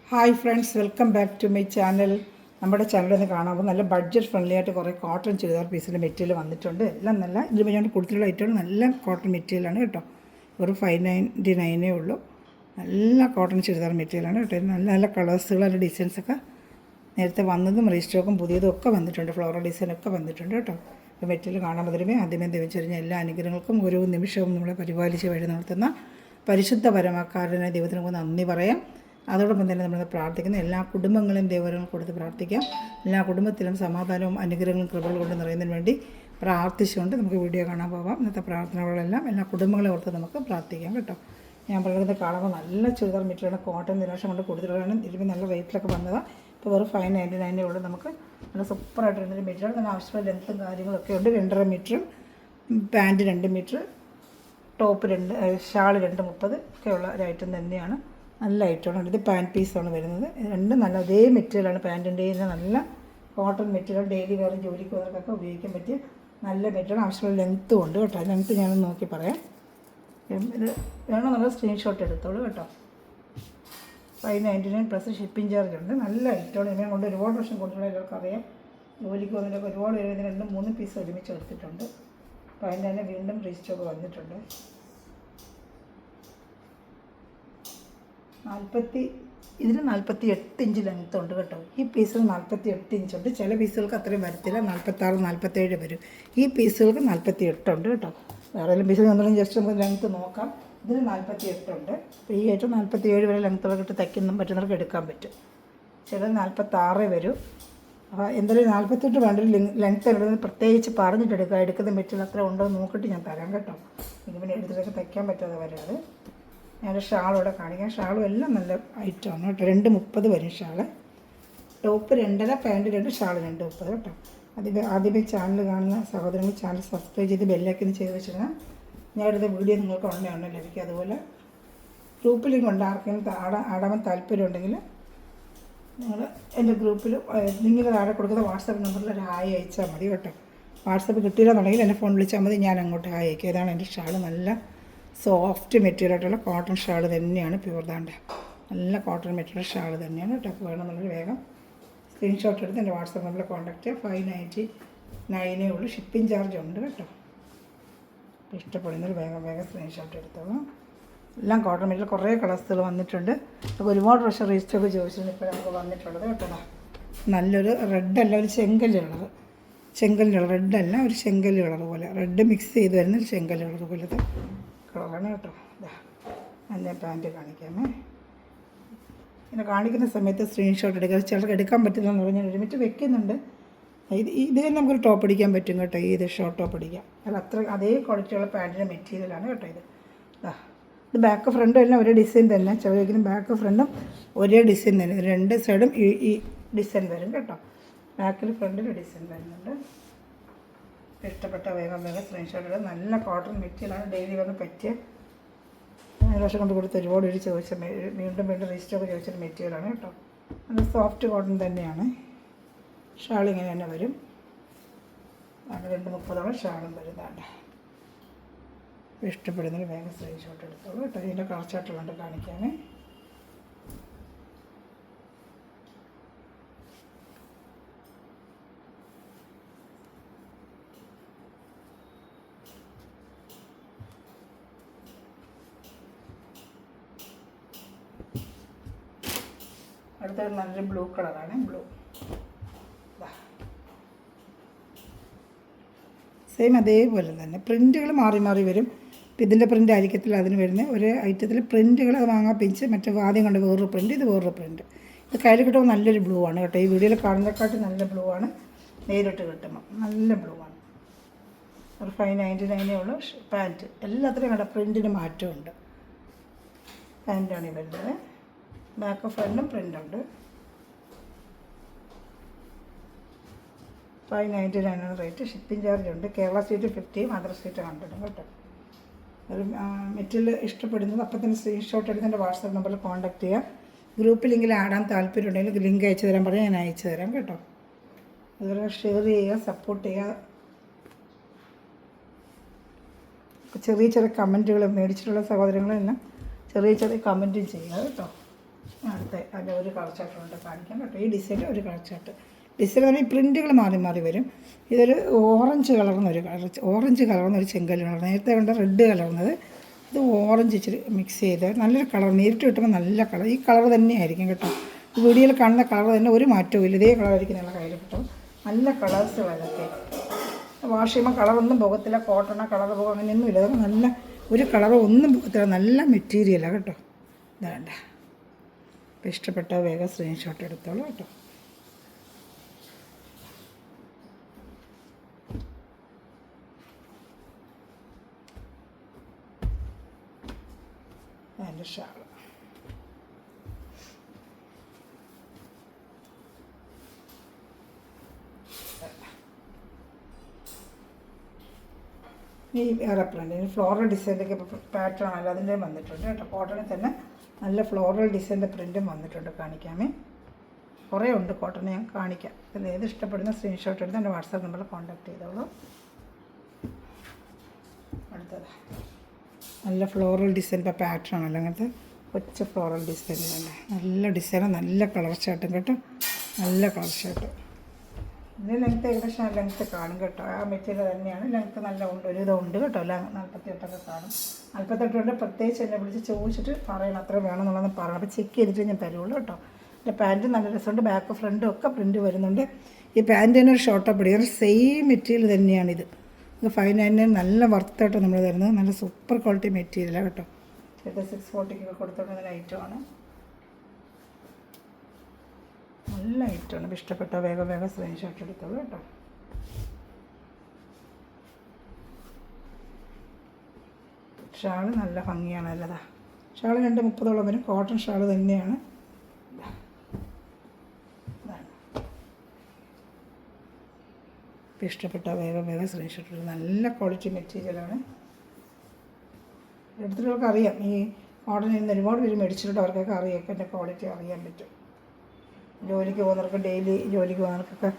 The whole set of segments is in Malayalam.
Hi friends, welcome back to my channel. നമ്മുടെ ചാനലൊന്ന് കാണാമ്പോൾ നല്ല ബഡ്ജറ്റ് ഫ്രണ്ട്ലി ആയിട്ട് കുറേ കോട്ടൺ ചുരിദാർ പീസിൻ്റെ മെറ്റീരിയൽ വന്നിട്ടുണ്ട്. എല്ലാം നല്ല ഇതിൽ ഞാൻ കൊടുത്തിട്ടുള്ള ഐറ്റം നല്ല കോട്ടൺ മെറ്റീരിയലാണ് കേട്ടോ. ഒരു 599 ഉള്ളൂ. നല്ല കോട്ടൺ ചുരിദാർ മെറ്റീരിയലാണ് കേട്ടോ. നല്ല നല്ല കളേഴ്സുകൾ, നല്ല ഡിസൈൻസൊക്കെ നേരത്തെ വന്നതും റീസ്റ്റോക്കും പുതിയതും ഒക്കെ വന്നിട്ടുണ്ട്. ഫ്ലോറൽ ഡിസൈനൊക്കെ വന്നിട്ടുണ്ട് കേട്ടോ. അപ്പോൾ മെറ്റീരിയൽ കാണാൻ പറ്റുമേ ആദ്യമേ ദൈവച്ചൊരിഞ്ഞ എല്ലാ അനുഗ്രഹങ്ങൾക്കും ഓരോ നിമിഷവും നമ്മളെ പരിപാലിച്ച് വഴി നടത്തുന്ന പരിശുദ്ധ പരമാക്കാരനെ ദൈവത്തിന് നന്ദി പറയാം. അതോടൊപ്പം തന്നെ നമ്മൾ പ്രാർത്ഥിക്കുന്ന എല്ലാ കുടുംബങ്ങളെയും ദൈവങ്ങൾ കൊടുത്ത് പ്രാർത്ഥിക്കാം. എല്ലാ കുടുംബത്തിലും സമാധാനവും അനുഗ്രഹങ്ങളും കൃപകൾ കൊണ്ട് നിറയുന്നതിന് വേണ്ടി പ്രാർത്ഥിച്ചുകൊണ്ട് നമുക്ക് വീഡിയോ കാണാൻ പോകാം. ഇന്നത്തെ പ്രാർത്ഥനകളെല്ലാം എല്ലാ കുടുംബങ്ങളെ ഓർത്ത് നമുക്ക് പ്രാർത്ഥിക്കാം കേട്ടോ. ഞാൻ പറയുന്നത് കാണുമ്പോൾ നല്ല ചുരിദാർ മെറ്റീരിയലാണ്. കോട്ടൺ നിരാശം കൊണ്ട് കൊടുത്തിട്ടുള്ളതാണ്. ഇതിപ്പോൾ നല്ല റേറ്റിലൊക്കെ വന്നതാണ്. ഇപ്പോൾ വെറും 599 ഉള്ളൂ. നമുക്ക് നല്ല സൂപ്പറായിട്ട് വരുന്നൊരു മെറ്റീരിയൽ. നല്ല ആവശ്യമുള്ള ലെങ്ത്തും കാര്യങ്ങളൊക്കെ ഉണ്ട്. 2.5 മീറ്ററും പാൻറ്റ് 2 മീറ്റർ, ടോപ്പ് 2, ഷാൾ 2.30 ഒക്കെയുള്ള ഒരു ഐറ്റം തന്നെയാണ്. നല്ല ഐറ്റമാണ്. ഇത് പാൻറ്റ് പീസാണ് വരുന്നത്. രണ്ടും നല്ല അതേ മെറ്റീരിയലാണ്. പാൻറ്റിൻ്റെ നല്ല കോട്ടൺ മെറ്റീരിയൽ. ഡെയിലി വേറെ ജോലിക്ക് പോകുന്നവർക്കൊക്കെ ഉപയോഗിക്കാൻ പറ്റിയ നല്ല മെറ്റീരിയൽ. ആവശ്യമുള്ള ലെങ്ത്തും ഉണ്ട് കേട്ടോ. ലെങ്ത്ത് ഞാനൊന്ന് നോക്കി പറയാം. ഇത് വേണമെന്നുള്ള സ്ക്രീൻഷോട്ട് എടുത്തോളൂ കേട്ടോ. 599 പ്ലസ് ഷിപ്പിംഗ് ചാർജ് ഉണ്ട്. നല്ല ഐറ്റമാണ്. ഇതിനെ കൊണ്ട് ഒരുപാട് വർഷം കൊണ്ടുള്ള എല്ലാവർക്കും അറിയാം. ജോലിക്ക് പോകുന്നതിലൊക്കെ ഒരുപാട് പേര് ഇതിന് 2-3 പീസ് ഒരുമിച്ച് എടുത്തിട്ടുണ്ട്. അപ്പോൾ അതിൻ്റെ തന്നെ വീണ്ടും റീസ്റ്റോക്ക് വന്നിട്ടുണ്ട്. ഇതിന് 48 ഇഞ്ച് ലെങ്ത്ത് ഉണ്ട് കേട്ടോ. ഈ പീസിൽ 48 ഇഞ്ചുണ്ട്. ചില പീസുകൾക്ക് അത്രയും വരത്തില്ല. 46, 47 വരും. ഈ പീസുകൾക്ക് 48 ഉണ്ട് കേട്ടോ. വേറെ ഏതെങ്കിലും പീസിൽ നമ്മളൊന്നും ജസ്റ്റ് നമുക്ക് ലെങ്ത്ത് നോക്കാം. ഇതിന് 48 ഉണ്ട്. അപ്പോൾ ഈ ഏറ്റവും 47 വരെ ലെങ്ത്തുള്ള ഇട്ട് തയ്ക്കുന്ന പറ്റുന്നവർക്ക് എടുക്കാൻ പറ്റും. ചിലത് 46 വരും. അപ്പോൾ എന്തായാലും 48 വേണ്ടൊരു ലെങ്ത്ത് ഉള്ളത് പ്രത്യേകിച്ച് പറഞ്ഞിട്ട് എടുക്കുന്ന മെറ്റീരിയൽ അത്ര ഉണ്ടോ എന്ന് നോക്കിയിട്ട് ഞാൻ തരാം കേട്ടോ. ഇത് പിന്നെ എടുത്തിട്ടൊക്കെ തയ്ക്കാൻ പറ്റാതെ വരാതെ. ഞാൻ ഷാളും ഇവിടെ കാണിക്കാം. ഷാളും എല്ലാം നല്ല ഐറ്റമാണ് കേട്ടോ. 2.30 വരും ഷാള്. ടോപ്പ് 2.5, പാൻറ്റ് 2, ഷാൾ 2.30 കേട്ടോ. ആദ്യമേ ചാനൽ കാണുന്ന സഹോദരങ്ങൾ ചാനൽ സബ്സ്ക്രൈബ് ചെയ്ത് ബെല്ലൈക്കൻ ചെയ്ത് വെച്ചാൽ ഞാൻ എടുത്ത വീഡിയോ നിങ്ങൾക്ക് ഉടനെ ലഭിക്കും. അതുപോലെ ഗ്രൂപ്പ് ലിങ്ക് ഉണ്ട്. ആർക്കെങ്കിലും ആടാൻ താല്പര്യമുണ്ടെങ്കിൽ നിങ്ങൾ എൻ്റെ ഗ്രൂപ്പിൽ നിങ്ങൾ താഴെ കൊടുക്കുന്ന വാട്സാപ്പ് നമ്പറിൽ ഒരു ഹായ് അയച്ചാൽ മതി കേട്ടോ. വാട്സാപ്പ് കിട്ടിയില്ലെന്നുണ്ടെങ്കിൽ എന്നെ ഫോൺ വിളിച്ചാൽ മതി. ഞാൻ അങ്ങോട്ട് ഹായ് അയക്കും. ഇതാണ് എൻ്റെ ഷാൾ. നല്ല സോഫ്റ്റ് മെറ്റീരിയൽ ആയിട്ടുള്ള കോട്ടൺ ഷാൾ തന്നെയാണ്. പ്യൂർ ദാണ്ട് നല്ല കോട്ടൺ മെറ്റീരിയൽ ഷാൾ തന്നെയാണ് കേട്ടോ. അപ്പോൾ വേണമെന്നുള്ളൊരു വേഗം സ്ക്രീൻഷോട്ട് എടുത്ത് എൻ്റെ വാട്സാപ്പ് നമ്പറിൽ കോൺടാക്ട് ചെയ്യുക. 599 ഉള്ളൂ. ഷിപ്പിംഗ് ചാർജ് ഉണ്ട് കേട്ടോ. അപ്പോൾ ഇഷ്ടപ്പെടുന്നൊരു വേഗം സ്ക്രീൻഷോട്ട് എടുത്തോളൂ. എല്ലാം കോട്ടൺ മെറ്റീരിയൽ. കുറേ കളേഴ്സുകൾ വന്നിട്ടുണ്ട്. അപ്പോൾ ഒരുപാട് പ്രാവശ്യം റീസ്റ്റോക്ക് ചോദിച്ചിട്ടുണ്ട്. ഇപ്പോൾ നമുക്ക് വന്നിട്ടുള്ളത് കേട്ടോ. നല്ലൊരു റെഡല്ല, ഒരു ചെങ്കല്ല് കളർ. ചെങ്കല്ല് കളർ, റെഡല്ല, ഒരു ചെങ്കല്ല് കളർ പോലെ. റെഡ് മിക്സ് ചെയ്ത് വരുന്ന ഒരു ചെങ്കല്ല് കളർ പോലത്തെ കളറാണ് കേട്ടോ. ഞാൻ പാൻറ്റ് കാണിക്കാമേ. ഇങ്ങനെ കാണിക്കുന്ന സമയത്ത് സ്ക്രീൻഷോട്ട് എടുക്കുക. ചിലർക്ക് എടുക്കാൻ പറ്റില്ലെന്ന് പറഞ്ഞാൽ ഞാൻ ഒരുമിച്ച് വെക്കുന്നുണ്ട്. ഇത് തന്നെ നമുക്കൊരു ടോപ്പ് അടിക്കാൻ പറ്റും കേട്ടോ. ഇത് ഷോർട്ട് ടോപ്പ് അടിക്കാം. അത് അത്ര അതേ ക്വാളിറ്റിയുള്ള പാൻറ്റിൻ്റെ മെറ്റീരിയലാണ് കേട്ടോ. ഇത് ബാക്ക് ഫ്രണ്ടും എല്ലാം ഒരേ ഡിസൈൻ തന്നെ. ചിലവഴിക്കുന്ന ബാക്ക് ഫ്രണ്ടും ഒരേ ഡിസൈൻ തന്നെ. 2 സൈഡും ഈ ഡിസൈൻ വരും കേട്ടോ. ബാക്കിൽ ഫ്രണ്ടിൽ ഡിസൈൻ വരുന്നുണ്ട്. ഇഷ്ടപ്പെട്ട വേഗം സ്ക്രീൻഷോട്ട് ഇടുക. നല്ല കോട്ടൺ മെറ്റീരിയലാണ്. ഡെയിലി വന്ന് പറ്റിയ വർഷം കൊണ്ട് കൊടുത്ത് ഒരുപാട് പേര് ചോദിച്ച വീണ്ടും റീസ്റ്റോക്ക് ചോദിച്ചൊരു മെറ്റീരിയലാണ് കേട്ടോ. നല്ല സോഫ്റ്റ് കോട്ടൺ തന്നെയാണ്. ഷാൾ ഇങ്ങനെ തന്നെ വരും. 2.30 ഷാളും വരുന്നതാണ്. ഇഷ്ടപ്പെടുന്നതിന് വേഗം സ്ക്രീൻഷോട്ട് എടുത്തോളൂ കേട്ടോ. ഇതിൻ്റെ കളർ ചാർട്ടുകളുണ്ട് കാണിക്കാൻ. അടുത്തൊരു നല്ലൊരു ബ്ലൂ കളറാണ്. ബ്ലൂ സെയിം അതേപോലെ തന്നെ. പ്രിൻറ്റുകൾ മാറി മാറി വരും. ഇപ്പം ഇതിൻ്റെ പ്രിൻ്റ് ആയിരിക്കത്തില്ല അതിന് വരുന്നത്. ഒരേ ഐറ്റത്തിൽ പ്രിൻറ്റുകൾ വാങ്ങാൻ പിഞ്ച് മറ്റേ ആദ്യം കണ്ട് വേറൊരു പ്രിൻറ്റ്, ഇത് വേറൊരു പ്രിൻറ്റ്. ഇത് കയ്യിൽ കിട്ടുമ്പോൾ നല്ലൊരു ബ്ലൂ ആണ് കേട്ടോ. ഈ വീഡിയോയിൽ കാണുന്നതിനെക്കാട്ടി നല്ല ബ്ലൂ ആണ്. നേരിട്ട് കിട്ടുമ്പോൾ നല്ല ബ്ലൂ ആണ്. ഒരു 599 ഉള്ളൂ. പാൻറ്റ് എല്ലാത്തിനും കണ്ട പ്രിൻറ്റിന് മാറ്റമുണ്ട്. പാൻറ്റാണ് ഈ വരുന്നത്. ബാക്ക് ഫ്രണ്ടും പ്രിൻ്റുണ്ട്. 599 റേറ്റ്. ഷിപ്പിംഗ് ചാർജ് ഉണ്ട്. കേരള സ്റ്റേറ്റ് 50, അതർ സ്റ്റേറ്റ് 100 കേട്ടോ. ഒരു മെറ്റീരിയൽ ഇഷ്ടപ്പെടുന്നത് അപ്പം തന്നെ സ്ക്രീൻഷോട്ട് എടുത്ത് എൻ്റെ വാട്സാപ്പ് നമ്പറിൽ കോൺടാക്ട് ചെയ്യുക. ഗ്രൂപ്പ് ലിങ്കിൽ ആടാൻ താല്പര്യമുണ്ടെങ്കിൽ ലിങ്ക് അയച്ചു തരാൻ പറഞ്ഞാൽ ഞാൻ അയച്ചു തരാം കേട്ടോ. അതുപോലെ ഷെയർ ചെയ്യുക, സപ്പോർട്ട് ചെയ്യുക. ചെറിയ കമൻറ്റുകൾ മേടിച്ചിട്ടുള്ള സഹോദരങ്ങളെല്ലാം ചെറിയ കമൻറ്റും ചെയ്യുക കേട്ടോ. അടുത്ത അതിൻ്റെ ഒരു കളർ ചാർട്ടുണ്ട് കാണിക്കാം കേട്ടോ. ഈ ഡിസൈനിൽ ഒരു കളർ ചാർട്ട്. ഡിസൈൻ പറഞ്ഞാൽ ഈ പ്രിൻറ്റുകൾ മാറി മാറി വരും. ഇതൊരു ഓറഞ്ച് കളർന്നൊരു ചെങ്കല്ല് കളർ. നേരത്തെ കണ്ട റെഡ് കളർന്നത്, ഇത് ഓറഞ്ച് ഇച്ചിരി മിക്സ് ചെയ്ത് നല്ലൊരു കളർ. നേരിട്ട് കിട്ടുമ്പോൾ നല്ല കളർ. ഈ കളർ തന്നെയായിരിക്കും കേട്ടോ. ഈ വീഡിയോയിൽ കാണുന്ന കളർ തന്നെ ഒരു മാറ്റവും ഇല്ല. ഇതേ കളറായിരിക്കും നിങ്ങളുടെ കയ്യിൽ കിട്ടും. നല്ല കളേഴ്സ് ഇതൊക്കെ. വാഷ് ചെയ്യുമ്പോൾ കളറൊന്നും പോകത്തില്ല. കോട്ടണ കളർ പോകും അങ്ങനെയൊന്നും ഇല്ല. അതൊക്കെ നല്ല ഒരു കളറോ ഒന്നും പോകത്തില്ല. നല്ല മെറ്റീരിയലാണ് കേട്ടോ. ഇതാണ്ട. അപ്പോൾ ഇഷ്ടപ്പെട്ട വേഗം സ്ക്രീൻഷോട്ട് എടുത്തോളൂ കേട്ടോ. അതിൻ്റെ ഷാൾ. ഈ വേറെ പ്രിൻ്റ് ഫ്ലോറൽ ഡിസൈനിലൊക്കെ പാറ്റേൺ ആണല്ലോ, അതിൻ്റെ വന്നിട്ടുണ്ട് കേട്ടോ. കോട്ടണിൽ തന്നെ നല്ല ഫ്ലോറൽ ഡിസൈൻ്റെ പ്രിൻറ്റും വന്നിട്ടുണ്ട്. കാണിക്കാമേ, കുറേ ഉണ്ട് കോട്ടൺ, ഞാൻ കാണിക്കാം. ഇതിൽ ഏത് ഇഷ്ടപ്പെടുന്ന സ്ക്രീൻഷോട്ട് എടുത്ത് എൻ്റെ വാട്സാപ്പ് നമ്പറിൽ കോൺടാക്ട് ചെയ്തോളൂ. അടുത്തത് നല്ല ഫ്ലോറൽ ഡിസൈൻ, ഇപ്പോൾ പാറ്റേൺ ആണല്ലോ അങ്ങനത്തെ കൊച്ചു ഫ്ലോറൽ ഡിസൈൻ തന്നെ. നല്ല ഡിസൈനും നല്ല കളർ ഷർട്ടും കേട്ടോ. നല്ല കളർ ഷർട്ട്. ഇതിന് ലെങ്ത്ത് ഏകദേശം ലെങ്ത്ത് കാണും കേട്ടോ. ആ മെറ്റീരിയൽ തന്നെയാണ്. ലെങ്ത്ത് നല്ല ഉണ്ട്, ഒരു ഇതുണ്ട് കേട്ടോ. 48 കാണും. 48 കൊണ്ട് പ്രത്യേകിച്ച് എന്നെ വിളിച്ച് ചോദിച്ചിട്ട് പറയണം അത്ര വേണമെന്നുള്ളതെന്ന് പറയണം. അപ്പോൾ ചെക്ക് ചെയ്തിട്ട് ഞാൻ തരുള്ളൂ കേട്ടോ. എൻ്റെ പാൻറ്റ് നല്ല രസമുണ്ട്. ബാക്ക് ഫ്രണ്ടും ഒക്കെ പ്രിൻറ്റ് വരുന്നുണ്ട്. ഈ പാൻറ്റ് തന്നെ ഒരു ഷോർട്ടാണ് പിടിക്കുന്നത്. സെയിം മെറ്റീരിയൽ തന്നെയാണിത്. ഇത് 599 നല്ല വർത്തായിട്ട് നമ്മൾ തരുന്നത്. നല്ല സൂപ്പർ ക്വാളിറ്റി മെറ്റീരിയലാണ് കേട്ടോ. ഇത് 640 കൊടുത്തോണ്ടുന്ന ഐറ്റമാണ്. നല്ല ഐറ്റമാണ്. ഇഷ്ടപ്പെട്ട വേഗം സ്ക്രീൻഷോട്ട് എടുത്തോളൂ കേട്ടോ. ഷാള് നല്ല ഭംഗിയാണ്. നല്ലതാ. ഷാള് 230 വരും. കോട്ടൺ ഷാള് തന്നെയാണ്. ഇപ്പോൾ ഇഷ്ടപ്പെട്ട വേഗം സ്ക്രീൻഷോട്ട് എടുക്കും. നല്ല ക്വാളിറ്റി മെറ്റീരിയലാണ്. എടുത്തിട്ടവർക്ക് അറിയാം. ഈ മോഡലിൽ നിന്ന് ഒരുപാട് പേര് മേടിച്ചിട്ടുണ്ട്. അവർക്കൊക്കെ അറിയാം, എൻ്റെ ക്വാളിറ്റി അറിയാൻ പറ്റും. ജോലിക്ക് പോകുന്നവർക്ക്, ഡെയിലി ജോലിക്ക് പോകുന്നവർക്കൊക്കെ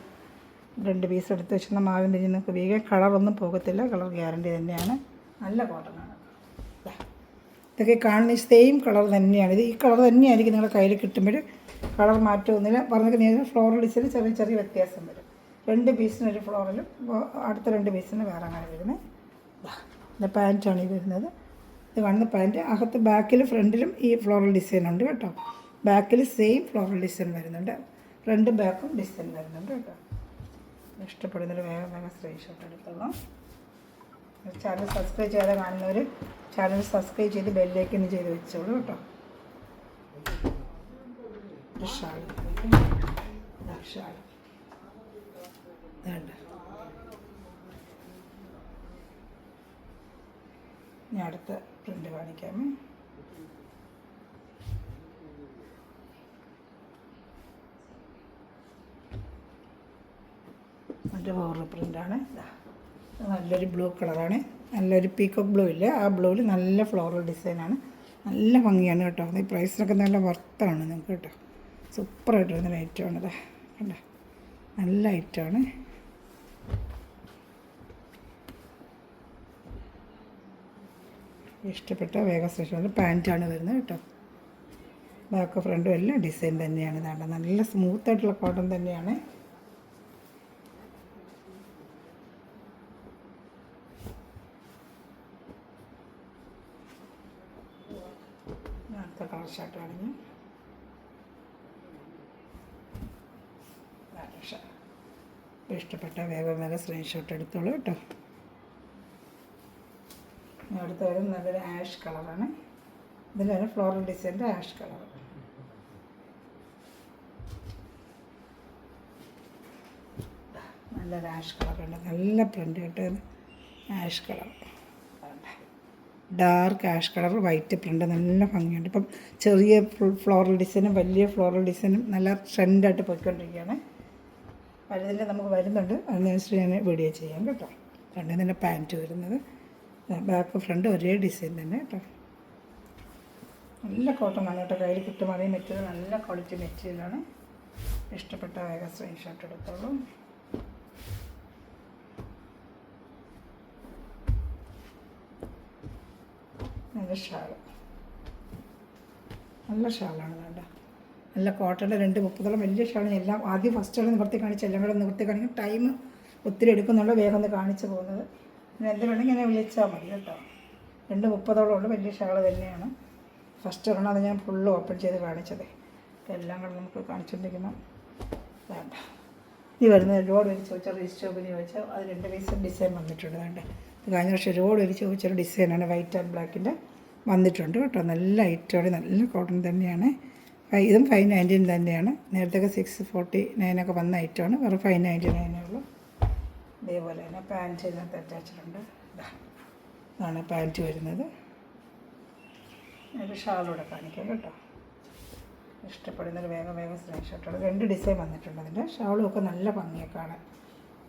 2 പീസ് എടുത്ത് വെച്ചിരുന്ന മാവിൻ്റെ നിങ്ങൾക്ക് വേഗം കളറൊന്നും പോകത്തില്ല. കളർ ഗ്യാരണ്ടി തന്നെയാണ്. നല്ല കോട്ടണാണ്. ഇതൊക്കെ കാണുന്ന സെയിം കളർ തന്നെയാണ്. ഇത് ഈ കളർ തന്നെയായിരിക്കും നിങ്ങളുടെ കയ്യിൽ കിട്ടുമ്പോൾ. കളർ മാറ്റമൊന്നുമില്ല. പറഞ്ഞിട്ട് ഫ്ലോറൽ ഡിസൈൻ ചെറിയ വ്യത്യാസം വരും. 2 പീസിന് ഒരു ഫ്ലോറലും അടുത്ത 2 പീസിന് വേറെ അങ്ങനെ വരുന്നത്. ഇത് പാൻറ്റാണ് ഈ വരുന്നത്. ഇത് കാണുന്ന പാൻറ്റ്. അകത്ത് ബാക്കിൽ ഫ്രണ്ടിലും ഈ ഫ്ലോറൽ ഡിസൈൻ ഉണ്ട് കേട്ടോ. ബാക്കിൽ സെയിം ഫ്ലോറൽ ഡിസൈൻ വരുന്നുണ്ട്. ഫ്രണ്ടും ബാക്കും ഡിസൈൻ വരുന്നുണ്ട് കേട്ടോ. ഇഷ്ടപ്പെടുന്നൊരു വേഗം സ്ക്രീൻഷോട്ട് എടുത്തോളാം. ചാനൽ സബ്സ്ക്രൈബ് ചെയ്യാതെ കാണുന്നവർ ചാനൽ സബ്സ്ക്രൈബ് ചെയ്ത് ബെല്ലേക്ക് ചെയ്ത് വെച്ചോളൂ കേട്ടോ. ഷാൾ വേണ്ട. ഞാൻ അടുത്ത പ്രിൻ്റ് കാണിക്കാമേ. മറ്റേ വേറൊരു പ്രിൻ്റാണ്. നല്ലൊരു ബ്ലൂ കളറാണ്. നല്ലൊരു പീക്കോക്ക് ബ്ലൂ ഇല്ല, ആ ബ്ലൂവിൽ നല്ല ഫ്ലോറൽ ഡിസൈനാണ്. നല്ല ഭംഗിയാണ് കേട്ടോ. ഈ പ്രൈസിനൊക്കെ നല്ല വർത്താണ് നിങ്ങൾക്ക് കേട്ടോ. സൂപ്പറായിട്ട് വരുന്നൊരു ഐറ്റമാണിത് കണ്ടോ. നല്ല ഐറ്റമാണ്. ഇഷ്ടപ്പെട്ട വേഗം സ്പെഷ്യൽ പാൻറ്റാണ് വരുന്നത് കേട്ടോ. ബാക്ക് ഫ്രണ്ടും എല്ലാം ഡിസൈൻ തന്നെയാണ്. ഇതാണ്ട് നല്ല സ്മൂത്തായിട്ടുള്ള കോട്ടൺ തന്നെയാണ്. അടുത്ത കളർ ഷർട്ടാണെങ്കിൽ ഇഷ്ടപ്പെട്ട വേഗം സ്ക്രീൻഷോട്ട് എടുത്തോളൂ കേട്ടോ. അടുത്ത വരും നല്ലൊരു ആഷ് കളറാണ്. ഇതിലാണ് ഫ്ലോറൽ ഡിസൈൻ്റെ ആഷ് കളർ. നല്ലൊരു ആഷ് കളറുണ്ട്. നല്ല പ്രിൻ്റ് കിട്ടുന്ന ash colour. Dark ash colour white print നല്ല ഭംഗിയുണ്ട്. ഇപ്പം ചെറിയ ഫ്ലോറൽ ഡിസൈനും വലിയ ഫ്ലോറൽ ഡിസൈനും നല്ല ട്രെൻഡായിട്ട് പോയിക്കൊണ്ടിരിക്കുകയാണ്. വലുതിൻ്റെ നമുക്ക് വരുന്നുണ്ട്. അതിനനുസരിച്ച് ഞാൻ വീഡിയോ ചെയ്യാം കേട്ടോ. രണ്ടും തന്നെ പാൻറ്റ് വരുന്നത്. ബാക്ക് ഫ്രണ്ട് ഒരേ ഡിസൈൻ തന്നെ കേട്ടോ. നല്ല കോട്ടണാണ് കേട്ടോ. കയ്യിൽ കിട്ടുമാറി മെറ്റീരിയൽ നല്ല ക്വാളിറ്റി മെറ്റീരിയലാണ്. ഇഷ്ടപ്പെട്ട വേഗം സ്ക്രീൻഷോട്ട് എടുത്തോളൂ. നല്ല ഷാള്, നല്ല ഷാളാണ് വേണ്ട. നല്ല കോട്ടൻ്റെ 2:30 വലിയ ഷാൾ. എല്ലാം ആദ്യം ഫസ്റ്റ് നിവർത്തി കാണിച്ച് എല്ലാം കൂടെ നിവർത്തി കാണിക്കും. ടൈം ഒത്തിരി എടുക്കുന്നുള്ള വേഗം ഒന്ന് കാണിച്ച് പോകുന്നത്. പിന്നെ എന്ത് വേണമെങ്കിൽ ഇങ്ങനെ വിളിച്ചാൽ മതി കേട്ടോ. 2:30 വലിയ ഷാൾ തന്നെയാണ്. ഫസ്റ്റ് ഒരെണ്ണം അത് ഞാൻ ഫുള്ള് ഓപ്പൺ ചെയ്ത് കാണിച്ചത്. എല്ലാം കൂടെ നമുക്ക് കാണിച്ചുകൊണ്ടിരിക്കണം. വേണ്ട ഈ വരുന്ന ഒരുപാട് പേര് ചോദിച്ചാൽ റീസ്റ്റോക്കിന് ചോദിച്ചാൽ അത് 2 പീസ് ഡിസൈൻ വന്നിട്ടുണ്ട്. വേണ്ട ഇത് കഴിഞ്ഞ വർഷം ഒരുപാട് പേര് ചോദിച്ചൊരു ഡിസൈനാണ്. വൈറ്റ് ആൻഡ് ബ്ലാക്കിൻ്റെ വന്നിട്ടുണ്ട് കേട്ടോ. നല്ല ഐറ്റമാണ്, നല്ല കോട്ടൺ തന്നെയാണ്. ഇതും 599 തന്നെയാണ്. നേരത്തെ 649 വന്ന ഐറ്റമാണ്. വെറും 599 ഉള്ളൂ. ഇതേപോലെ തന്നെ പാൻറ്റ് ഇതിനകത്ത് അറ്റാച്ചിട്ടുണ്ട്. ഇതാണ് പാൻറ്റ് വരുന്നത്. ഒരു ഷാളൂടെ കാണിക്കാം കേട്ടോ. ഇഷ്ടപ്പെടുന്നൊരു വേഗം സ്ക്രീൻഷോട്ടുകൾ. 2 ഡിസൈൻ വന്നിട്ടുണ്ട്. അതിൻ്റെ ഷാളും ഒക്കെ നല്ല ഭംഗിയൊക്കെ കാണാൻ.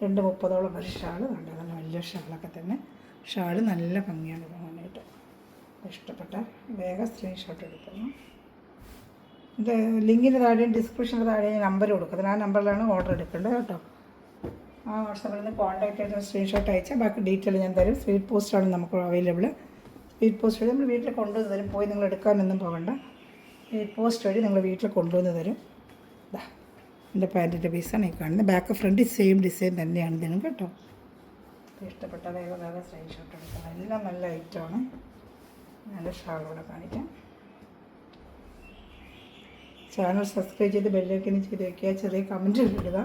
2:30 ഒരു ഷാൾ കണ്ടു. നല്ല വലിയ ഷാളൊക്കെ തന്നെ. ഷാൾ നല്ല ഭംഗിയാണ് കാണാനായിട്ട്. ഇഷ്ടപ്പെട്ട വേഗം സ്ക്രീൻഷോട്ട് എടുക്കുന്നു. ഇത് ലിങ്കിൻ്റെ താഴെയും ഡിസ്ക്രിപ്ഷൻ്റെ താഴെയും നമ്പർ കൊടുക്കുന്നത്. ആ നമ്പറിലാണ് ഓർഡർ എടുക്കേണ്ടത് കേട്ടോ. ആ വാട്സാപ്പിൽ നിന്ന് കോൺടാക്ട് ചെയ്ത് സ്ക്രീൻഷോട്ട് അയച്ചാൽ ബാക്കി ഡീറ്റെയിൽ ഞാൻ തരും. സ്പീഡ് പോസ്റ്റാണ് നമുക്ക് അവൈലബിൾ. സ്പീഡ് പോസ്റ്റ് വഴി നമ്മൾ വീട്ടിൽ കൊണ്ടുവന്ന് തരും. പോയി നിങ്ങൾ എടുക്കാനൊന്നും പോകണ്ട. സ്പീഡ് പോസ്റ്റ് വഴി നിങ്ങൾ വീട്ടിൽ കൊണ്ടുവന്ന് തരും. ഇതാ എൻ്റെ പാൻറ്റിൻ്റെ പീസാണ് ഈ കാണുന്നത്. ബാക്ക് ഫ്രണ്ട് സെയിം ഡിസൈൻ തന്നെയാണ് ഇതിനും കേട്ടോ. ഇഷ്ടപ്പെട്ട വേഗം സ്ക്രീൻഷോട്ട് എടുക്കണം. എല്ലാം നല്ല ഐറ്റമാണ്. നല്ല ഷാളോടെ കാണിക്കാം. ചാനൽ സബ്സ്ക്രൈബ് ചെയ്ത് ബെല്ലൈക്കൻ ചെയ്ത് വയ്ക്കുക. ചെറിയ കമൻറ്റുകൾ ഇടുക.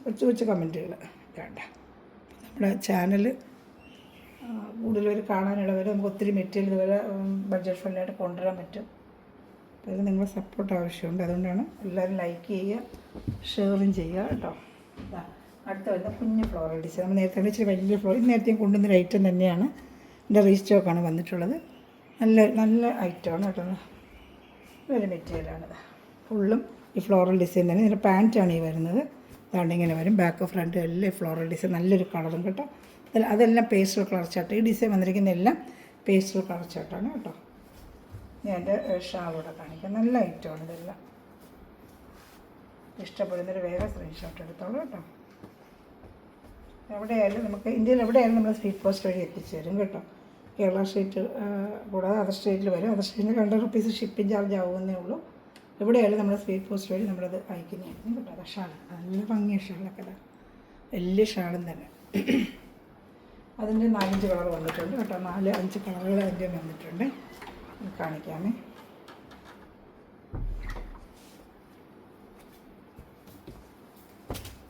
കൊച്ചു കമൻറ്റുകൾ വേണ്ട. നമ്മുടെ ചാനൽ കൂടുതൽ പേര് കാണാനുള്ളവർ നമുക്ക് ഒത്തിരി മെറ്റീരിയൽ ഇതുവരെ ബഡ്ജറ്റ് ഫ്രണ്ട്ലിയായിട്ട് കൊണ്ടുവരാൻ പറ്റും. അപ്പോൾ ഇത് നിങ്ങളുടെ സപ്പോർട്ട് ആവശ്യമുണ്ട്. അതുകൊണ്ടാണ് എല്ലാവരും ലൈക്ക് ചെയ്യുക, ഷെയറും ചെയ്യുക കേട്ടോ. അടുത്ത വരുന്ന കുഞ്ഞ് ഫ്ലോറൽ ഡിസൈൻ. നമ്മൾ നേരത്തെ ഇച്ചിരി വലിയ ഫ്ലോർ നേരത്തെ കൊണ്ടുവന്നൊരു ഐറ്റം തന്നെയാണ്. എൻ്റെ റീസ്റ്റോക്കാണ് വന്നിട്ടുള്ളത്. നല്ല ഐറ്റമാണ് കേട്ടോ. ഒരു മെറ്റീരിയലാണിത്. ഫുള്ളും ഈ ഫ്ലോറൽ ഡിസൈൻ തന്നെ. ഇതിൻ്റെ പാൻറ്റാണ് ഈ വരുന്നത്. അതാണ്ട് ഇങ്ങനെ വരും. ബാക്ക് ഫ്രണ്ട് എല്ലാം ഫ്ലോറൽ ഡിസൈൻ. നല്ലൊരു കളറും കേട്ടോ. അതെല്ലാം പേസ്റ്റൽ കളർ ചാർട്ട്. ഈ ഡിസൈൻ വന്നിരിക്കുന്ന എല്ലാം പേസ്റ്റൽ കളർ ചാർട്ടാണ് കേട്ടോ. ഞാൻ എൻ്റെ ഷാളോടെ കാണിക്കാം. നല്ല ഐറ്റമാണ് ഇതെല്ലാം. ഇഷ്ടപ്പെടുന്നൊരു വേഗം സ്ക്രീൻഷോട്ട് എടുത്തോളൂ കേട്ടോ. എവിടെയായാലും നമുക്ക് ഇന്ത്യയിൽ എവിടെയായാലും നമ്മൾ സ്പീഡ് പോസ്റ്റ് വഴി എത്തിച്ചു തരും കേട്ടോ. കേരള സ്റ്റേറ്റ് കൂടാതെ അതർ സ്റ്റേറ്റിൽ വരും. അതർ സ്റ്റേറ്റിന് 200 റുപ്പീസ് ഷിപ്പിംഗ് ചാർജ് ആവുന്നേ ഉള്ളൂ. എവിടെയായാലും നമ്മൾ സ്പീഡ് പോസ്റ്റ് വഴി നമ്മളത് അയക്കുന്നതായിരിക്കും കേട്ടോ. അത് ഷാൾ നല്ല ഭംഗിയ ഷാളൊക്കെ ഇടാം. വലിയ ഷാളും തന്നെ. അതിൻ്റെ 4-5 കളർ വന്നിട്ടുണ്ട് കേട്ടോ. 4-5 കളറുകൾ അതിൻ്റെ വന്നിട്ടുണ്ട്. കാണിക്കാമേ.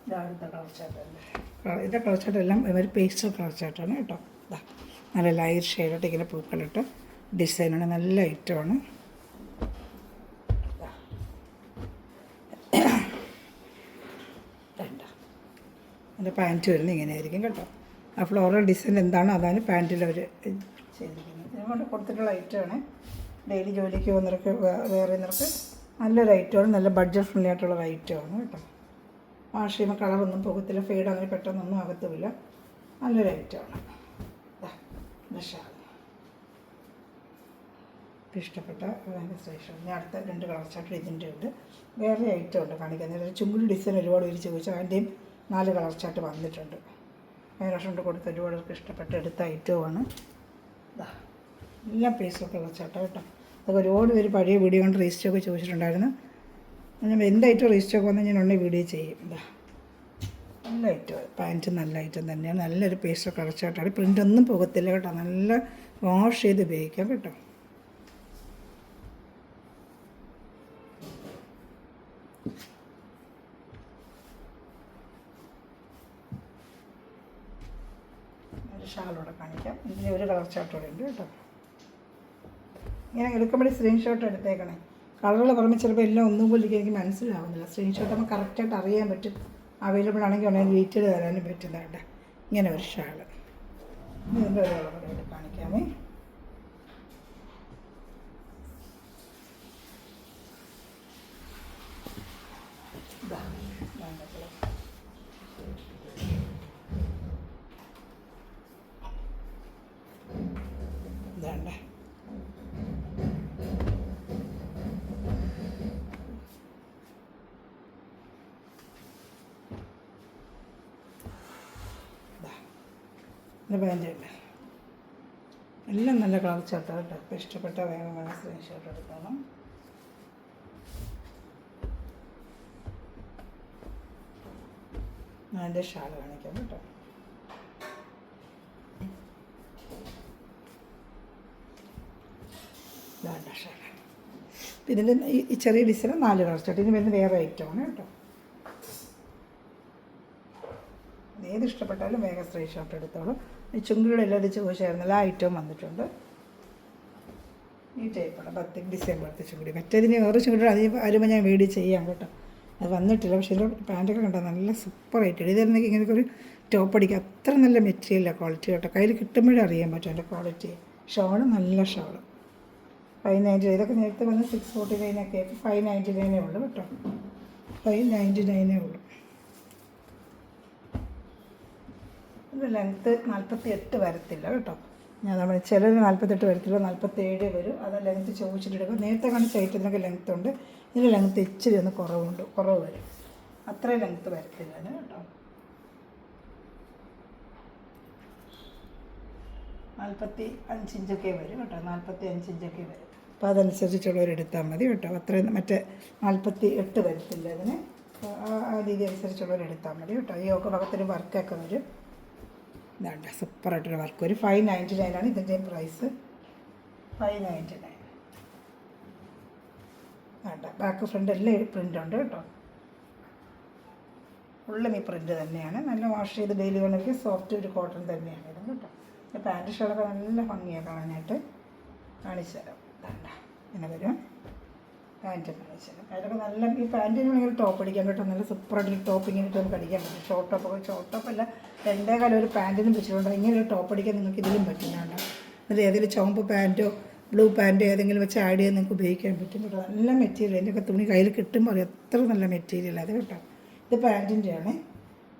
ഇതാദ്യത്തെ കളർ ചാർട്ടല്ലേ. ഇതിൻ്റെ കളർ ചാർട്ടെല്ലാം ഒരു പേസ്റ്റൽ കളർ ചാർട്ടാണ് കേട്ടോ. ഇതാ നല്ല ലൈറ്റ് ഷെയ്ഡായിട്ട് ഇങ്ങനെ പൂക്കളിട്ട് ഡിസൈനാണ്. നല്ല ഐറ്റമാണ്. എൻ്റെ പാൻറ്റ് വരുന്നത് ഇങ്ങനെയായിരിക്കും കേട്ടോ. ആ ഫ്ലോറൽ ഡിസൈൻ എന്താണോ അതാണ് പാൻറ്റിൽ അവർ ചെയ്തിരിക്കുന്നത്. ഇതിനുകൊണ്ട് കൊടുത്തിട്ടുള്ള ഐറ്റമാണ്. ഡെയിലി ജോലിക്ക് പോകുന്നവർക്ക് വേറെന്നവർക്ക് നല്ലൊരു ഐറ്റമാണ്. നല്ല ബഡ്ജറ്റ് ഫ്രണ്ട്ലി ആയിട്ടുള്ള ഐറ്റമാണ് കേട്ടോ. വാഷ് ചെയ്യുമ്പോൾ കളറൊന്നും പോകത്തില്ല. ഫെയ്ഡ് അങ്ങനെ പെട്ടെന്നൊന്നും ആകത്തുമില്ല. നല്ലൊരു ഐറ്റമാണ്. ഷാൾ ഇഷ്ടപ്പെട്ട സ്റ്റേഷൻ. ഞാൻ അടുത്ത 2 കളർ ചാർട്ട് ഇതിൻ്റെ ഉണ്ട്. വേറെ ഐറ്റം ഉണ്ട് കാണിക്കാൻ. ചുങ്കുടി ഡിസൈൻ ഒരുപാട് പേര് ചോദിച്ചു. അതിൻ്റെയും 4 കളർ ചാർട്ട് വന്നിട്ടുണ്ട്. അതിനുശേഷം കൊണ്ട് കൊടുത്ത് ഒരുപാട് പേർക്ക് ഇഷ്ടപ്പെട്ട എടുത്ത ഐറ്റവുമാണ്. എല്ലാം പേസ്റ്റൽ കളർ ചാർട്ടാണ് കേട്ടോ. അതൊക്കെ ഒരുപാട് പേര് പഴയ വീഡിയോ കൊണ്ട് റീസ്റ്റോക്ക് ചോദിച്ചിട്ടുണ്ടായിരുന്നു. ഞാൻ എന്ത് ഐറ്റം റീസ്റ്റോക്ക് വന്നാൽ ഞാൻ ഉടനെ വീഡിയോ ചെയ്യും. നല്ല ഐറ്റം. പാൻറ്റ് നല്ല ഐറ്റം തന്നെയാണ്. നല്ലൊരു പേസ്റ്റൽ കളർ ചാർട്ടാണ്. പ്രിൻ്റൊന്നും പോകത്തില്ല കേട്ടോ. നല്ല വാഷ് ചെയ്ത് ഉപയോഗിക്കാം കേട്ടോ. ഷാളോടെ കാണിക്കാം. ഇതിന് ഒരു കളർ ചാർട്ടോടെ ഉണ്ട് കേട്ടോ. ഇങ്ങനെ എടുക്കുമ്പോൾ സ്ക്രീൻഷോട്ട് എടുത്തേക്കണേ. കളറുകൾ പറയുമ്പോൾ ചിലപ്പോൾ എല്ലാം ഒന്നും പോലും എനിക്ക് മനസ്സിലാവുന്നില്ല. സ്ക്രീൻഷോട്ട് നമുക്ക് കറക്റ്റായിട്ട് അറിയാൻ പറ്റും. അവൈലബിൾ ആണെങ്കിൽ ഉടനെ ഡീറ്റെയിൽ തരാനും പറ്റുന്നതായിട്ട്. ഇങ്ങനെ ഒരു ഷാള്. ഇതിൻ്റെ ഒരു കളർ കാണിക്കാമേ. ഇതാണ്ട് പാൻറ്റ് ഉണ്ട്. എല്ലാം നല്ല കളർ ചാർട്ടാണ് കേട്ടോ. ഇപ്പോൾ ഇഷ്ടപ്പെട്ട വേഗം സ്ക്രീൻഷോട്ട് എടുക്കണം. അതിൻ്റെ ഷാൾ കാണിക്കാം കേട്ടോ. ഇതാണ് ഷാൾ. ഇതിൻ്റെ ഈ ചെറിയ ഡിസൈൻ 4 കളർ ചാർട്ട്. ഇതിന് വരുന്ന വേറെ ഐറ്റമാണ് കേട്ടോ. ഏത് ഇഷ്ടപ്പെട്ടാലും വേഗം സ്ക്രീൻഷോട്ട് എടുത്തോളൂ. ഈ ചുങ്കിയുടെ എല്ലാവരും ചോദിച്ചായിരുന്നല്ലോ, ആ ഐറ്റവും വന്നിട്ടുണ്ട്. ഈ ടൈപ്പാണ് ബത്തിക് ഡിസൈൻ പോലത്തെ ചുങ്കിടി. മറ്റേതിന് വേറെ ചുങ്കിടി അതിന് വരുമ്പോൾ ഞാൻ വീഡിയോ ചെയ്യാം കേട്ടോ. അത് വന്നിട്ടില്ല. പക്ഷേ ഇതിൻ്റെ പാൻറ്റൊക്കെ കണ്ടോ നല്ല സൂപ്പറായിട്ട്. ഇതായിരുന്നെങ്കിൽ ഇങ്ങനെയൊക്കെ ഒരു ടോപ്പ് അടിക്കുക. അത്ര നല്ല മെറ്റീരിയലാണ്, ക്വാളിറ്റി കേട്ടോ. കയ്യിൽ കിട്ടുമ്പോഴേ അറിയാൻ പറ്റും അതിൻ്റെ ക്വാളിറ്റി. ഷോള് നല്ല ഷോള് 599. ഇതൊക്കെ നേരത്തെ വന്ന് 649 ഒക്കെ 599 ഉള്ളൂ കേട്ടോ. 599 ഉള്ളൂ. ഇതിൻ്റെ ലെങ്ത്ത് 48 വരത്തില്ല കേട്ടോ. ഞാൻ നമ്മൾ ചിലർ 48 വരത്തില്ല, 47 വരും. അത് ലെങ്ത്ത് ചോദിച്ചിട്ടെടുക്കും. നേരത്തെ കാണിച്ച ഐറ്റത്തിനൊക്കെ ലെങ്ത്ത് ഉണ്ട്. ഇതിൻ്റെ ലെങ്ത്ത് ഇച്ചിരി ഒന്ന് കുറവ് വരും. അത്രയും ലെങ്ത്ത് വരത്തില്ല കേട്ടോ. 45 ഇഞ്ചൊക്കെ വരും കേട്ടോ. 45 ഇഞ്ചൊക്കെ വരും. അപ്പോൾ അതനുസരിച്ചുള്ളവരെടുത്താൽ മതി കേട്ടോ. അത്രയും മറ്റേ 48 വരത്തില്ല അതിന്. ആ രീതി അനുസരിച്ചുള്ളവരെടുത്താൽ മതി കേട്ടോ. ഈ ഒക്കെ ഭാഗത്തൊരു വർക്കൊക്കെ വരും. ഇതാണ്ട് സൂപ്പറായിട്ടൊരു വർക്ക് വരും. 599 ആണ് ഇതിൻ്റെ പ്രൈസ്. 599. വേണ്ട ബാക്ക് ഫ്രണ്ട് എല്ലാം പ്രിൻ്റ് ഉണ്ട് കേട്ടോ. ഫുള്ളും ഈ പ്രിൻ്റ് തന്നെയാണ്. നല്ല വാഷ് ചെയ്ത് ഡെയിലി വേണമെങ്കിൽ സോഫ്റ്റ് ഒരു കോട്ടൺ തന്നെയാണ് ഇത് കേട്ടോ. പാൻറ്റ് ഷർട്ടൊക്കെ നല്ല ഭംഗിയാണ് കാണാനായിട്ട്. കാണിച്ചു തരാം. വേണ്ട ഇങ്ങനെ വരും. പാൻറ്റ് കാണിച്ചു തരാം. അതിലൊക്കെ നല്ല ഈ പാൻറ്റിന് വേണമെങ്കിൽ ടോപ്പ് അടിക്കാൻ കേട്ടോ. നല്ല സൂപ്പറായിട്ടൊരു ടോപ്പ് ഇങ്ങനെ ഇട്ട് നമുക്ക് അടിക്കാൻ പറ്റും. ഷോർട്ട് ടോപ്പല്ല, 2 കാലം ഒരു പാൻറ്റിനും വെച്ചിട്ടുണ്ട്. ഇങ്ങനെ ഒരു ടോപ്പ് അടിക്കാൻ നിങ്ങൾക്ക് ഇതിലും പറ്റും. വേണ്ട എന്നിട്ട് ഏതെങ്കിലും ചുവപ്പ് പാൻറ്റോ ബ്ലൂ പാൻറ്റോ ഏതെങ്കിലും വെച്ച് ആഡ് ചെയ്ത് നിങ്ങൾക്ക് ഉപയോഗിക്കാൻ പറ്റും കേട്ടോ. നല്ല മെറ്റീരിയൽ. അതിൻ്റെയൊക്കെ തുണി കയ്യിൽ കിട്ടുമ്പോൾ അറിയാം എത്ര നല്ല മെറ്റീരിയൽ അത് കേട്ടോ. ഇത് പാൻറ്റിൻ്റെയാണ്.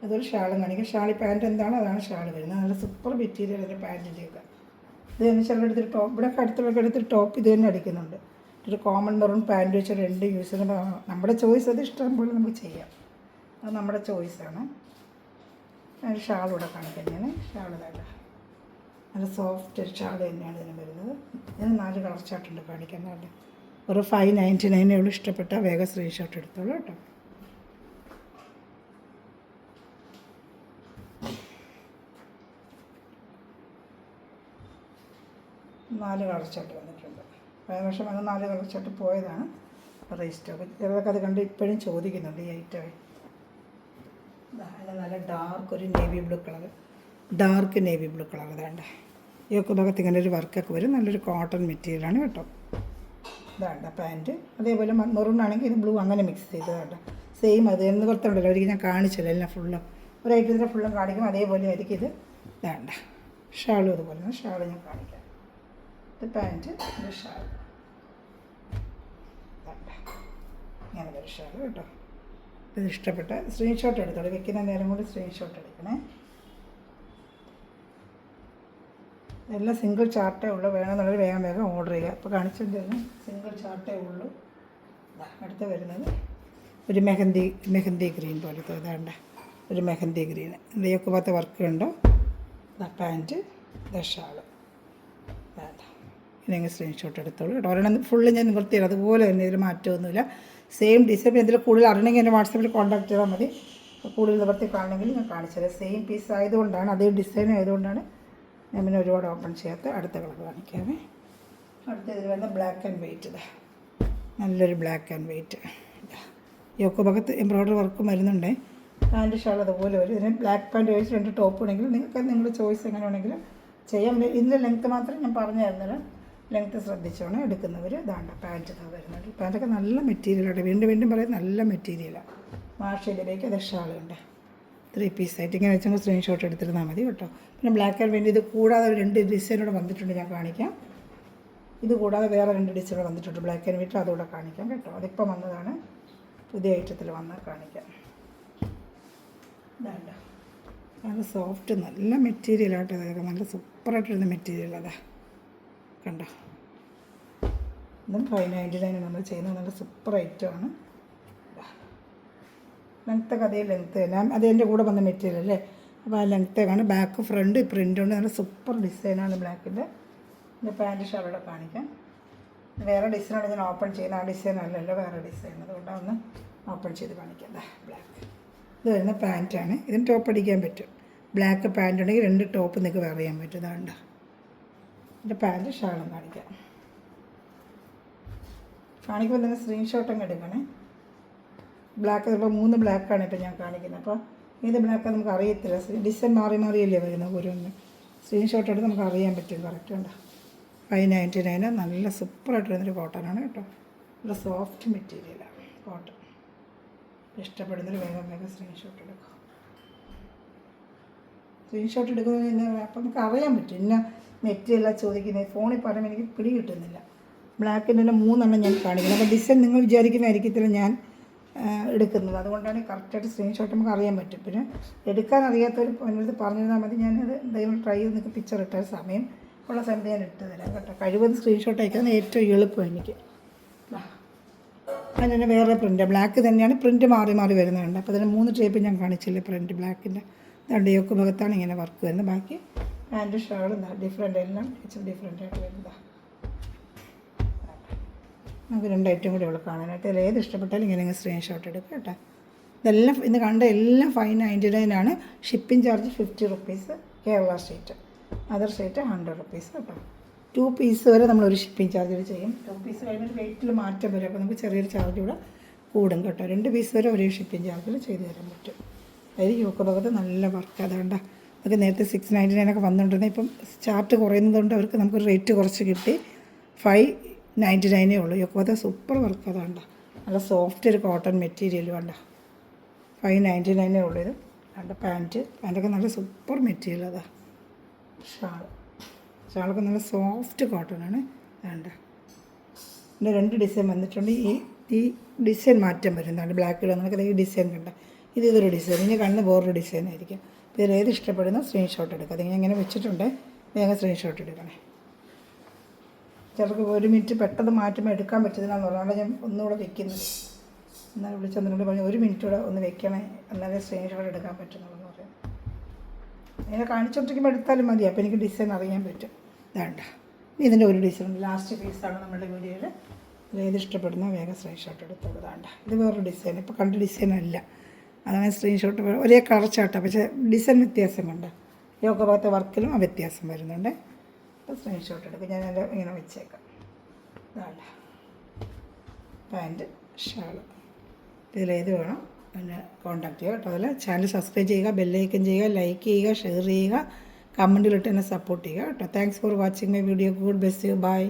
അതൊരു ഷാളും കാണിക്കും. ഷാളി പാൻറ്റ് എന്താണോ അതാണ് ഷാൾ വരുന്നത്. നല്ല സൂപ്പർ മെറ്റീരിയൽ അതിൻ്റെ പാൻറ്റിൻ്റെയൊക്കെ. ഇത് തന്നെ ചിലരെടുത്തൊരു ടോപ്പ് ഇവിടെ അടുത്തുള്ളൊക്കെ എടുത്തൊരു ടോപ്പ് ഇത് തന്നെ അടിക്കുന്നുണ്ട്. ഒരു കോമൺ മെറൂൺ പാൻറ്റ് വെച്ച് 2 യൂസ് ചെയ്യുമ്പോൾ നമ്മുടെ ചോയ്സ്. അത് ഇഷ്ടം പോലെ നമുക്ക് ചെയ്യാം. അത് നമ്മുടെ ചോയ്സാണ്. ഷാൾ ഇവിടെ കാണിക്കാം ഞാൻ. ഷാൾ വേണ്ട നല്ല സോഫ്റ്റ് ഒരു ഷാൾ തന്നെയാണ് ഇതിന് വരുന്നത്. ഇതിന് 4 കളർ ചാർട്ടുണ്ട് കാണിക്കാനുണ്ട്. ഒരു 599 ഉള്ളൂ. ഇഷ്ടപ്പെട്ടാൽ വേഗം സ്ക്രീൻഷോട്ട് എടുത്തോളൂ കേട്ടോ. നാല് കളർ ചാർട്ട് വന്നിട്ടുണ്ട്. പക്ഷേ അത് 4 കളർ ചാർട്ട് പോയതാണ്. റീസ്റ്റോക്ക് ചിലതൊക്കെ അത് കണ്ട് ഇപ്പോഴും ചോദിക്കുന്നുണ്ട് ഈ ഐറ്റം. നല്ല ഡാർക്ക് ഒരു navy blue colour. Dark navy blue colour ഇതാണ്ട്. ഈ ഒക്കെ ഭാഗത്ത് ഇങ്ങനെ ഒരു വർക്കൊക്കെ വരും. നല്ലൊരു കോട്ടൺ മെറ്റീരിയലാണ് കേട്ടോ. ഇതാണ്ട പാൻറ്റ്. അതേപോലെ മെറൂൺ ആണെങ്കിൽ ഇത് ബ്ലൂ അങ്ങനെ മിക്സ് ചെയ്തതാണ്ട. സെയിം അത് എന്ന് പുറത്തുണ്ടല്ലോ ഒരിക്കലും ഞാൻ കാണിച്ചില്ല. എല്ലാം ഫുള്ളും ഒരു ഐറ്റത്തിൻ്റെ ഫുള്ളും കാണിക്കും. അതേപോലെ ആയിരിക്കും ഇത്. ഇതാണ്ട ഷാളും അതുപോലെ ഷാൾ ഞാൻ കാണിക്കാം. ഇത് പാൻറ്റ്, ഇത് ഷാൾ. ഇങ്ങനെ ഒരു ഷാൾ കേട്ടോ. ഇത് ഇഷ്ടപ്പെട്ട സ്ക്രീൻഷോട്ട് എടുത്തോളൂ. വെക്കുന്ന നേരം കൊണ്ട് സ്ക്രീൻഷോട്ട് എടുക്കണേ. എല്ലാം സിംഗിൾ ചാർട്ടേ ഉള്ളൂ. വേണമെന്നുള്ളത് വേഗം ഓർഡർ ചെയ്യുക. അപ്പോൾ കാണിച്ചിട്ടുണ്ടായിരുന്നു സിംഗിൾ ചാർട്ടേ ഉള്ളൂ. അടുത്ത് വരുന്നത് ഒരു മെഹന്തി ഗ്രീൻ പോലത്തെ ഇതാണ്ട ഒരു മെഹന്തി ഗ്രീൻ. ഇതിയൊക്കെ ഭാഗത്ത് വർക്ക് ഉണ്ടോ. Pant, shawl. വേണ്ട ഇല്ലെങ്കിൽ സ്ക്രീൻഷോട്ട് എടുത്തോളൂ കേട്ടോ. ഒരെണ്ണം ഫുള്ള് ഞാൻ നിവർത്തിയില്ല. അതുപോലെ തന്നെ ഇതിൽ മാറ്റമൊന്നുമില്ല. Same design. എന്തെങ്കിലും കൂടുതൽ അറിയണമെങ്കിൽ എൻ്റെ വാട്സാപ്പിൽ കോൺടാക്ട് ചെയ്താൽ മതി. കൂടുതൽ നിവർത്തി കാണണമെങ്കിൽ ഞാൻ കാണിച്ചത്. സെയിം പീസ് ആയതുകൊണ്ടാണ്, അതേ ഡിസൈൻ ആയതുകൊണ്ടാണ് ഞാൻ പിന്നെ ഒരുപാട് ഓപ്പൺ ചെയ്യാത്ത. അടുത്ത കളർ കാണിക്കാമേ. അടുത്ത ഇതിൽ വരുന്ന ബ്ലാക്ക് ആൻഡ് വൈറ്റ്. ഇതാ നല്ലൊരു ബ്ലാക്ക് ആൻഡ് വൈറ്റ്. യോക്കോ ഭാഗത്ത് എംബ്രോയ്ഡറി വർക്കും വരുന്നുണ്ട്. പാൻറ്റ് ഷാൾ അതുപോലെ വരും. ഇതിന് ബ്ലാക്ക് പാൻറ്റ് വെച്ച് 2 ടോപ്പ് ഉണ്ടെങ്കിലും നിങ്ങൾക്ക് നിങ്ങളുടെ ചോയ്സ് എങ്ങനെ വേണമെങ്കിലും ചെയ്യാം. ഇതിൻ്റെ ലെങ്ത്ത് മാത്രം ഞാൻ പറഞ്ഞു തരുന്നത്. ലെങ്ത്ത് ശ്രദ്ധിച്ചോണം എടുക്കുന്നവർ. ഇതാണ്ട പാൻറ്റ് വരുന്നുണ്ട്. പാൻറ്റൊക്കെ നല്ല മെറ്റീരിയലാണ്. വീണ്ടും പറയും നല്ല മെറ്റീരിയലാണ്. മാഷയിലേക്ക് അത് ഷാളുണ്ട്. 3 പീസായിട്ട് ഇങ്ങനെ വെച്ചാൽ സ്ക്രീൻഷോട്ട് എടുത്തിരുന്നാൽ മതി കേട്ടോ. പിന്നെ ബ്ലാക്ക് ആൻഡ് വൈറ്റ്. ഇത് കൂടാതെ 2 ഡിസൈനോടെ വന്നിട്ടുണ്ട്. ഞാൻ കാണിക്കാം. ഇത് കൂടാതെ വേറെ 2 ഡിസൈനോടെ വന്നിട്ടുണ്ട് ബ്ലാക്ക് ആൻഡ് വൈറ്റ്. അതുകൂടെ കാണിക്കാം കേട്ടോ. അതിപ്പം വന്നതാണ്. പുതിയ ഐറ്റത്തിൽ വന്നാൽ കാണിക്കാം. ഇതാണ്ട നല്ല സോഫ്റ്റ് നല്ല മെറ്റീരിയലാട്ടോ. അതൊക്കെ നല്ല സൂപ്പറായിട്ടിരുന്ന മെറ്റീരിയൽ. അതാ കണ്ടോ. ഇതും 599 നമ്മൾ ചെയ്യുന്നത്. നല്ല സൂപ്പർ ഐറ്റമാണ്. ലെങ്ത്തൊക്കെ അതേ ലെങ്ത്ത് തന്നെ. അതിൻ്റെ കൂടെ വന്ന മെറ്റീരിയൽ അല്ലേ. അപ്പോൾ ആ ലെങ്ത്തേക്കാണ്. ബാക്ക് ഫ്രണ്ട് പ്രിൻ്റ് ഉണ്ട്. നല്ല സൂപ്പർ ഡിസൈനാണ് ബ്ലാക്കിൻ്റെ. പിന്നെ പാൻറ്റ് ഷാളോടെ കാണിക്കാം. വേറെ ഡിസൈനാണ് ഞാൻ ഓപ്പൺ ചെയ്യുന്നത്. ആ ഡിസൈൻ അല്ലല്ലോ, വേറെ ഡിസൈൻ. അതുകൊണ്ടാണ് ഒന്ന് ഓപ്പൺ ചെയ്ത് കാണിക്കാം. ബ്ലാക്ക് ഇത് വരുന്ന പാൻറ്റാണ്. ഇതിന് ടോപ്പ് അടിക്കാൻ പറ്റും. ബ്ലാക്ക് പാൻറ് ഉണ്ടെങ്കിൽ 2 ടോപ്പ് നിങ്ങൾക്ക് വെയർ ചെയ്യാൻ പറ്റും. ഇതാണ്ട എൻ്റെ പാൻറ്റ് ഷാളും കാണിക്കാം. കാണിക്കുമ്പോൾ നിങ്ങൾ സ്ക്രീൻഷോട്ട് അങ്ങ് എടുക്കണേ. ബ്ലാക്ക് ഇപ്പോൾ 3 ബ്ലാക്കാണ് ഇപ്പോൾ ഞാൻ കാണിക്കുന്നത്. അപ്പോൾ ഏത് ബ്ലാക്കാണ് നമുക്ക് അറിയത്തില്ല. ഡിസൈൻ മാറിയല്ലേ വരുന്നത് ഓരോന്ന്. സ്ക്രീൻഷോട്ട് എടുത്ത് നമുക്ക് അറിയാൻ പറ്റും. കറക്റ്റ് ഉണ്ടോ? 599 നല്ല സൂപ്പറായിട്ട് വരുന്നൊരു കോട്ടനാണ് കേട്ടോ. നല്ല സോഫ്റ്റ് മെറ്റീരിയലാണ് കോട്ടൺ. ഇഷ്ടപ്പെടുന്നൊരു വേഗം സ്ക്രീൻഷോട്ട് എടുക്കും. സ്ക്രീൻഷോട്ട് എടുക്കുന്നത് അപ്പം നമുക്ക് അറിയാൻ പറ്റും ഇന്ന മെറ്റീരിയലാണ് ചോദിക്കുന്നത്. ഫോണിൽ പറയുമ്പോൾ എനിക്ക് പിടി കിട്ടുന്നില്ല. ബ്ലാക്കിൻ്റെ തന്നെ 3 ഞാൻ കാണിക്കുന്നത്. അപ്പോൾ ഡിസൈൻ നിങ്ങൾ വിചാരിക്കുന്നതായിരിക്കത്തില്ല ഞാൻ എടുക്കുന്നത്. അതുകൊണ്ടാണ് കറക്റ്റായിട്ട് സ്ക്രീൻഷോട്ട് നമുക്ക് അറിയാൻ പറ്റും. പിന്നെ എടുക്കാൻ അറിയാത്തവർ എൻ്റെ അടുത്ത് പറഞ്ഞിരുന്നാൽ മതി. ഞാനത് എന്തെങ്കിലും ട്രൈ ചെയ്ത് നിങ്ങൾക്ക് പിക്ചർ ഇട്ടാൽ സമയം ഉള്ള സമയത്ത് ഞാൻ ഇട്ട് തരാം കേട്ടോ. കഴിവത് സ്ക്രീൻഷോട്ട് അയക്കാൻ ഏറ്റവും എളുപ്പം എനിക്ക്. അതിന് തന്നെ വേറെ പ്രിൻ്റ് ബ്ലാക്ക് തന്നെയാണ്. പ്രിൻ്റ് മാറി വരുന്നുണ്ട്. അപ്പോൾ അതിന് 3 ടൈപ്പ് ഞാൻ കാണിച്ചില്ലേ പ്രിൻ്റ് ബ്ലാക്കിൻ്റെ. രണ്ട് യോക്ക് ഭാഗത്താണ് ഇങ്ങനെ വർക്ക് വരുന്നത്. ബാക്കി പാൻറ്റ് ഷാൾ ഡിഫറെൻ്റ് എല്ലാം ഇച്ചിരി ഡിഫറെൻ്റായിട്ട് വരുന്നതാണ്. നമുക്ക് 2 ഐറ്റം കൂടി ഉള്ളു കാണാനായിട്ട്. ഇതിൽ ഏത് ഇഷ്ടപ്പെട്ടാലും ഇങ്ങനെ സ്ക്രീൻഷോട്ട് എടുക്കുക കേട്ടോ. ഇതെല്ലാം ഇന്ന് കണ്ട എല്ലാം 599 ആണ്. Shipping charge 50 rupees Kerala state. Other state 100 rupees കേട്ടോ. 2 പീസ് വരെ നമ്മളൊരു ഷിപ്പിംഗ് ചാർജ് ചെയ്യും. 2 പീസ് കഴിയുമ്പോൾ വെയിറ്റിൽ മാറ്റം വരും. അപ്പോൾ നമുക്ക് ചെറിയൊരു ചാർജ് കൂടെ കൂടും കേട്ടോ. 2 പീസ് വരെ ഒരേ ഷിപ്പിംഗ് ചാർജിൽ ചെയ്ത് തരാൻ പറ്റും. അതിൽ യോക്ക് ഭാഗത്ത് നല്ല വർക്ക്. അതുകൊണ്ട് അതൊക്കെ നേരത്തെ 699 ഒക്കെ വന്നുകൊണ്ടിരുന്നത്. ഇപ്പം ചാർട്ട് കുറയുന്നതുകൊണ്ട് അവർക്ക് നമുക്കൊരു റേറ്റ് കുറച്ച് കിട്ടി. 599 ഉള്ളൂ. യോക്ക് ഭാഗത്ത് സൂപ്പർ വർക്ക്. അതുകൊണ്ട് നല്ല സോഫ്റ്റ് ഒരു കോട്ടൺ മെറ്റീരിയൽ വേണ്ട. 599 ഉള്ളൂ. ഇത് രണ്ട് പാൻറ്റൊക്കെ നല്ല സൂപ്പർ മെറ്റീരിയൽ. അതാണ് ഷാളൊക്കെ നല്ല സോഫ്റ്റ് കോട്ടണാണ്. വേണ്ട ഇതിൻ്റെ 2 ഡിസൈൻ വന്നിട്ടുണ്ട്. ഈ ഡിസൈൻ മാറ്റം വരുന്നതാണ്. ബ്ലാക്കിൽ നമുക്ക് ഈ ഡിസൈൻ കണ്ട ഇതൊരു ഡിസൈൻ. ഇനി കണ്ണ് വേറൊരു ഡിസൈൻ ആയിരിക്കും. ഇതിൽ ഏത് ഇഷ്ടപ്പെടുന്നോ സ്ക്രീൻഷോട്ട് എടുക്കുക. അതിങ്ങനെ ഇങ്ങനെ വെച്ചിട്ടുണ്ട്. വേഗം സ്ക്രീൻഷോട്ട് എടുക്കണേ. ചിലർക്ക് 1 മിനിറ്റ് പെട്ടെന്ന് മാറ്റുമ്പോൾ എടുക്കാൻ പറ്റുന്നതിനാണെന്നുള്ളതാണ് ഞാൻ ഒന്നുകൂടെ വെക്കുന്നത്. എന്നാൽ വിളിച്ചെന്നിട്ട് പറഞ്ഞ് 1 മിനിറ്റ് കൂടെ ഒന്ന് വെക്കണേ, എന്നാലേ സ്ക്രീൻഷോട്ട് എടുക്കാൻ പറ്റുന്നുള്ളൂ എന്ന് പറയുന്നത്. ഇങ്ങനെ കാണിച്ചോണ്ടിരിക്കുമ്പോൾ എടുത്താലും മതി. അപ്പോൾ എനിക്ക് ഡിസൈൻ അറിയാൻ പറ്റും. വേണ്ട ഇതിൻ്റെ ഒരു ഡിസൈൻ ലാസ്റ്റ് പീസാണ് നമ്മുടെ വീഡിയോയിൽ. ഏത് ഇഷ്ടപ്പെടുന്ന വേഗം സ്ക്രീൻഷോട്ട് എടുത്തോളൂ. വേണ്ട ഇത് വേറൊരു ഡിസൈൻ. ഇപ്പോൾ കണ്ട ഡിസൈൻ അല്ല. അതാണ് സ്ക്രീൻഷോട്ട് ഒരേ കളർ ചാട്ടാണ്. പക്ഷേ ഡിസൈൻ വ്യത്യാസം കൊണ്ട് യോക്ക് ഭാഗത്തെ വർക്കിലും ആ വ്യത്യാസം വരുന്നുണ്ട്. അപ്പോൾ സ്ക്രീൻഷോട്ട് എടുക്കും. ഞാൻ എൻ്റെ ഇങ്ങനെ വെച്ചേക്കാം. വേണ്ട പാൻറ്റ് ഷാള് ഇതിലേത് വേണം എന്നെ കോൺടാക്ട് ചെയ്യുക കേട്ടോ. അതിൽ ചാനൽ സബ്സ്ക്രൈബ് ചെയ്യുക, ബെല്ലൈക്കൻ ചെയ്യുക, ലൈക്ക് ചെയ്യുക, ഷെയർ ചെയ്യുക, കമൻറ്റിലിട്ട് എന്നെ സപ്പോർട്ട് ചെയ്യുക കേട്ടോ. Thanks for watching my video. God bless you. By.